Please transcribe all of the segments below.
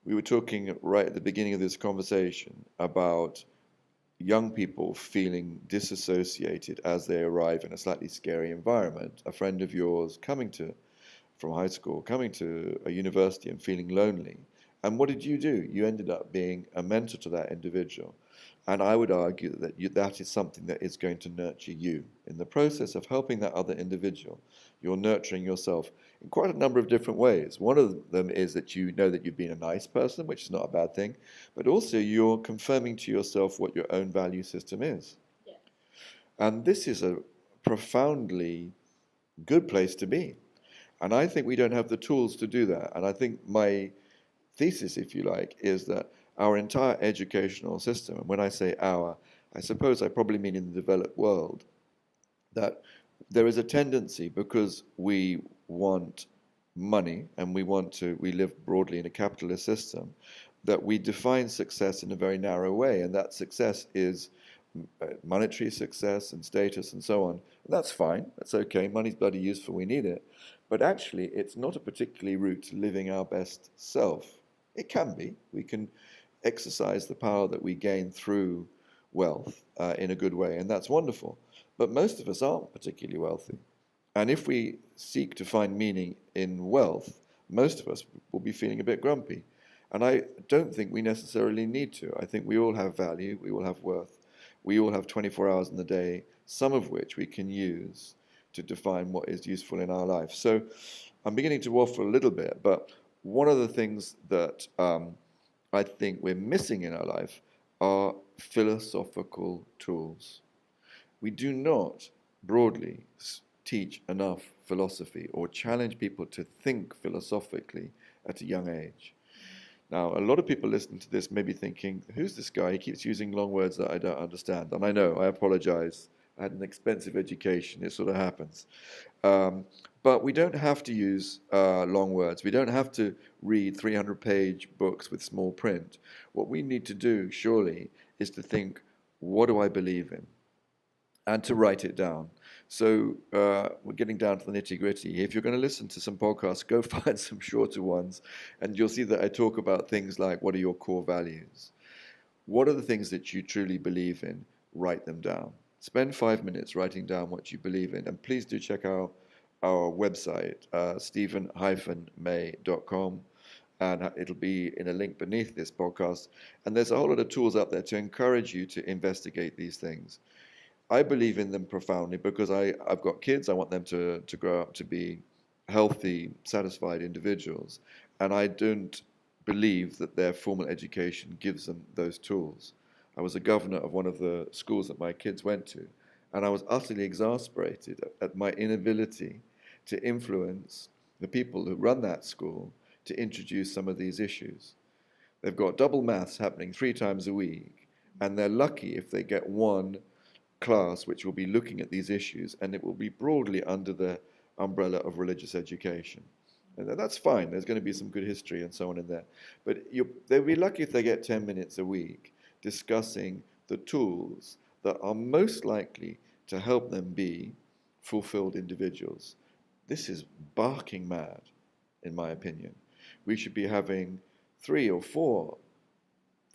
We were talking right at the beginning of this conversation about young people feeling disassociated as they arrive in a slightly scary environment. A friend of yours coming to from high school, coming to a university and feeling lonely. And what did you do? You ended up being a mentor to that individual. And I would argue that that is something that is going to nurture you. In the process of helping that other individual, you're nurturing yourself in quite a number of different ways. One of them is that you know that you've been a nice person, which is not a bad thing, but also you're confirming to yourself what your own value system is. Yeah. And this is a profoundly good place to be. And I think we don't have the tools to do that. And I think my thesis, if you like, is that our entire educational system, and when I say our, I suppose I probably mean in the developed world, that there is a tendency because we want money and we live broadly in a capitalist system, that we define success in a very narrow way. And that success is monetary success and status and so on. That's fine. That's okay. Money's bloody useful. We need it. But actually, it's not a particularly route to living our best self. It can be. We can exercise the power that we gain through wealth in a good way, and that's wonderful. But most of us aren't particularly wealthy. And if we seek to find meaning in wealth, most of us will be feeling a bit grumpy. And I don't think we necessarily need to. I think we all have value, we all have worth, we all have 24 hours in the day, some of which we can use to define what is useful in our life. So I'm beginning to waffle a little bit, but one of the things that I think we're missing in our life are philosophical tools. We do not broadly teach enough philosophy or challenge people to think philosophically at a young age. Now, a lot of people listening to this may be thinking, who's this guy? He keeps using long words that I don't understand. And I know, I apologize. I had an expensive education. It sort of happens. Um, but we don't have to use long words. We don't have to read 300-page books with small print. What we need to do, surely, is to think, what do I believe in? And to write it down. So we're getting down to the nitty gritty. If you're going to listen to some podcasts, go find some shorter ones, and you'll see that I talk about things like what are your core values? What are the things that you truly believe in? Write them down. Spend 5 minutes writing down what you believe in, and please do check out our website, stephen-may.com, and it'll be in a link beneath this podcast. And there's a whole lot of tools out there to encourage you to investigate these things. I believe in them profoundly because I've got kids. I want them to grow up to be healthy, satisfied individuals. And I don't believe that their formal education gives them those tools. I was a governor of one of the schools that my kids went to, and I was utterly exasperated at my inability to influence the people who run that school to introduce some of these issues. They've got double maths happening 3 times a week, and they're lucky if they get one class which will be looking at these issues, and it will be broadly under the umbrella of religious education. And that's fine. There's going to be some good history and so on in there. But they'll be lucky if they get 10 minutes a week discussing the tools that are most likely to help them be fulfilled individuals. This is barking mad, in my opinion. We should be having 3 or 4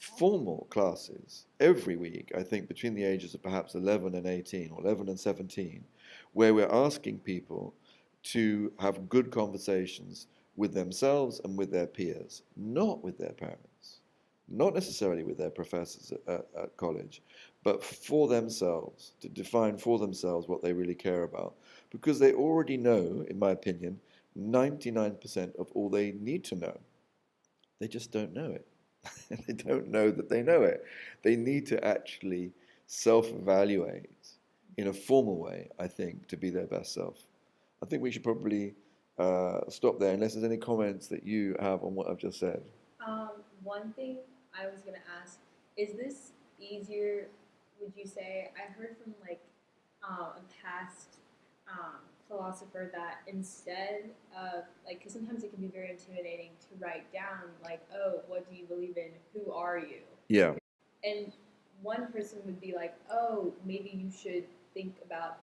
formal classes every week, I think between the ages of perhaps 11 and 18 or 11 and 17, where we're asking people to have good conversations with themselves and with their peers, not with their parents, not necessarily with their professors at college, but for themselves, to define for themselves what they really care about. Because they already know, in my opinion, 99% of all they need to know. They just don't know it. They don't know that they know it. They need to actually self-evaluate in a formal way, I think, to be their best self. I think we should probably stop there unless there's any comments that you have on what I've just said. One thing I was gonna ask is this easier? Would you say I heard from like a past philosopher that instead of like, because sometimes it can be very intimidating to write down like, oh, what do you believe in? Who are you? Yeah. And one person would be like, oh, maybe you should think about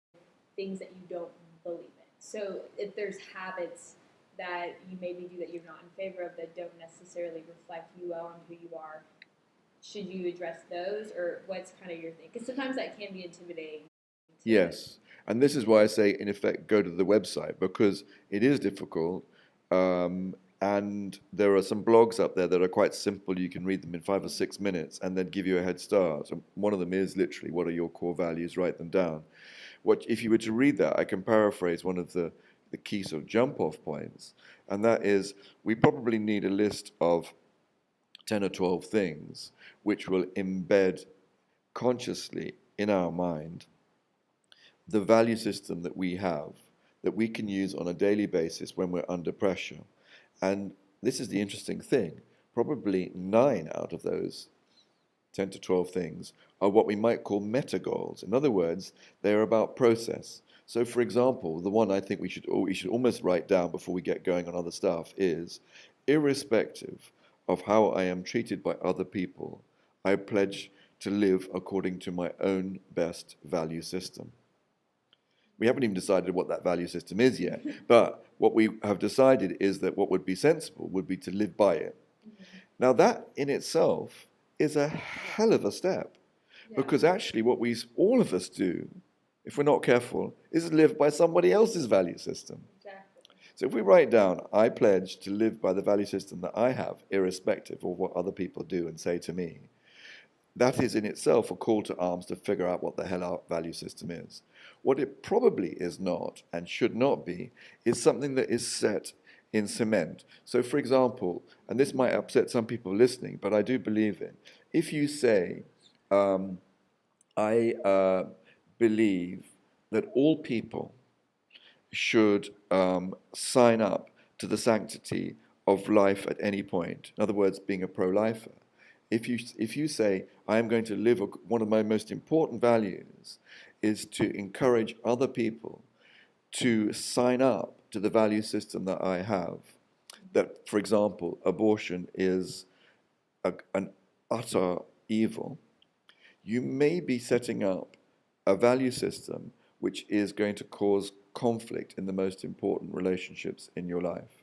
things that you don't believe in. So if there's habits that you maybe do that you're not in favor of that don't necessarily reflect you well and who you are, should you address those, or what's kind of your thing? Because sometimes that can be intimidating to. Yes. And this is why I say, in effect, go to the website, because it is difficult. And there are some blogs up there that are quite simple. You can read them in 5 or 6 minutes and then give you a head start. And one of them is literally, what are your core values? Write them down. What if you were to read that? I can paraphrase one of the key sort of jump off points, and that is, we probably need a list of 10 or 12 things which will embed consciously in our mind the value system that we have, that we can use on a daily basis when we're under pressure. And this is the interesting thing. Probably 9 out of those 10 to 12 things are what we might call meta goals. In other words, they're about process. So, for example, the one I think we should almost write down before we get going on other stuff is, irrespective of how I am treated by other people, I pledge to live according to my own best value system. We haven't even decided what that value system is yet, but what we have decided is that what would be sensible would be to live by it. Now, that in itself is a hell of a step, Yeah. because actually what all of us do, if we're not careful, is live by somebody else's value system. Exactly. So if we write down, I pledge to live by the value system that I have, irrespective of what other people do and say to me, that is in itself a call to arms to figure out what the hell our value system is. What it probably is not and should not be is something that is set in cement. So, for example, and this might upset some people listening, but I do believe it. If you say, I believe that all people should sign up to the sanctity of life at any point, in other words, being a pro-lifer. If you say, I am going to live, one of my most important values is to encourage other people to sign up to the value system that I have, that, for example, abortion is an utter evil, you may be setting up a value system which is going to cause conflict in the most important relationships in your life.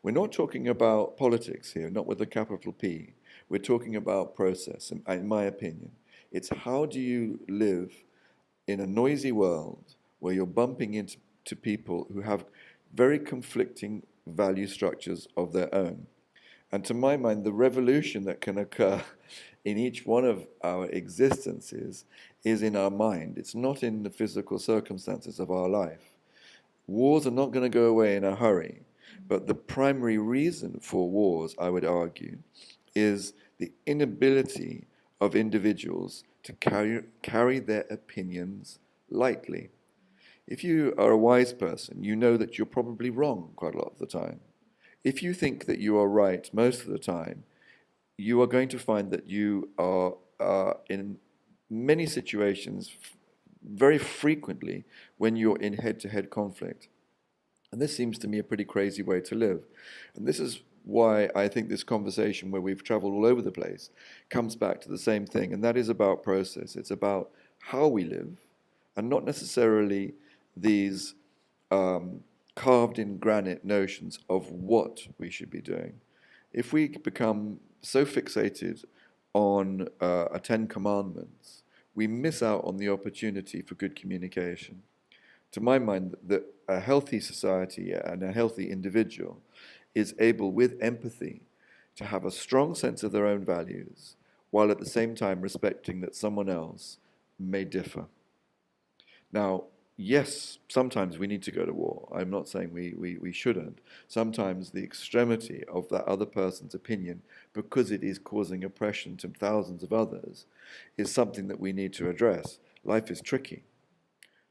We're not talking about politics here, not with a capital P. We're talking about process, in my opinion. It's how do you live in a noisy world where you're bumping into people who have very conflicting value structures of their own. And to my mind, the revolution that can occur in each one of our existences is in our mind. It's not in the physical circumstances of our life. Wars are not going to go away in a hurry, but the primary reason for wars, I would argue, is the inability of individuals to carry their opinions lightly. If you are a wise person, you know that you're probably wrong quite a lot of the time. If you think that you are right most of the time, you are going to find that you are in many situations, very frequently, when you're in head-to-head conflict. And this seems to me a pretty crazy way to live. And this is why I think this conversation, where we've traveled all over the place, comes back to the same thing, and that is about process. It's about how we live, and not necessarily these carved in granite notions of what we should be doing. If we become so fixated on a 10 commandments, we miss out on the opportunity for good communication. To my mind, that a healthy society and a healthy individual is able, with empathy, to have a strong sense of their own values, while at the same time respecting that someone else may differ. Now, yes, sometimes we need to go to war. I'm not saying we shouldn't. Sometimes the extremity of that other person's opinion, because it is causing oppression to thousands of others, is something that we need to address. Life is tricky.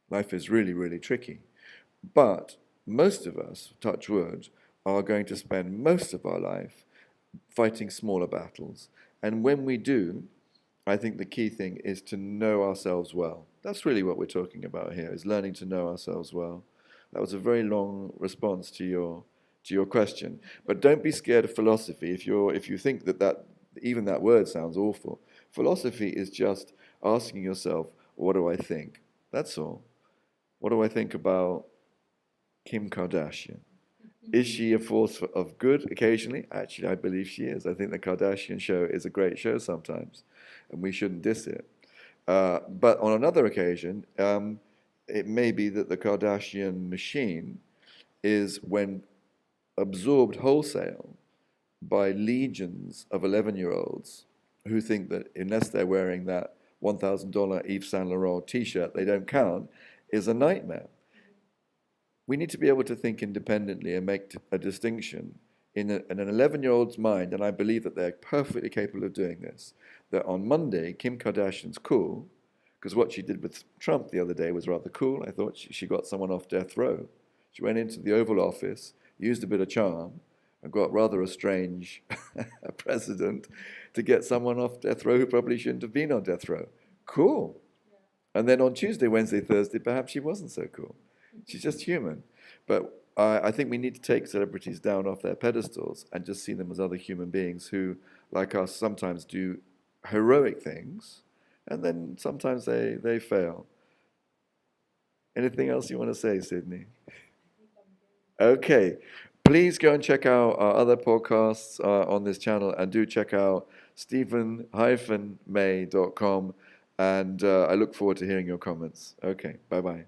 Life is really, really tricky. But most of us, touch wood, are going to spend most of our life fighting smaller battles. And when we do, I think the key thing is to know ourselves well. That's really what we're talking about here, is learning to know ourselves well. That was a very long response to your question. But don't be scared of philosophy. If you think that even that word sounds awful, philosophy is just asking yourself, what do I think? That's all. What do I think about Kim Kardashian? Is she a force of good occasionally? Actually, I believe she is. I think the Kardashian show is a great show sometimes, and we shouldn't diss it. But on another occasion, it may be that the Kardashian machine is, when absorbed wholesale by legions of 11-year-olds who think that unless they're wearing that $1,000 Yves Saint Laurent t-shirt, they don't count, is a nightmare. We need to be able to think independently and make a distinction in an 11-year-old's mind, and I believe that they're perfectly capable of doing this, that on Monday, Kim Kardashian's cool, because what she did with Trump the other day was rather cool. I thought she got someone off death row. She went into the Oval Office, used a bit of charm, and got rather a strange president to get someone off death row who probably shouldn't have been on death row. Cool. And then on Tuesday, Wednesday, Thursday, perhaps she wasn't so cool. She's just human. But I think we need to take celebrities down off their pedestals and just see them as other human beings who, like us, sometimes do heroic things, and then sometimes they fail. Anything else you want to say, Sydney? Okay. Please go and check out our other podcasts on this channel, and do check out stephen-may.com, and I look forward to hearing your comments. Okay, bye-bye.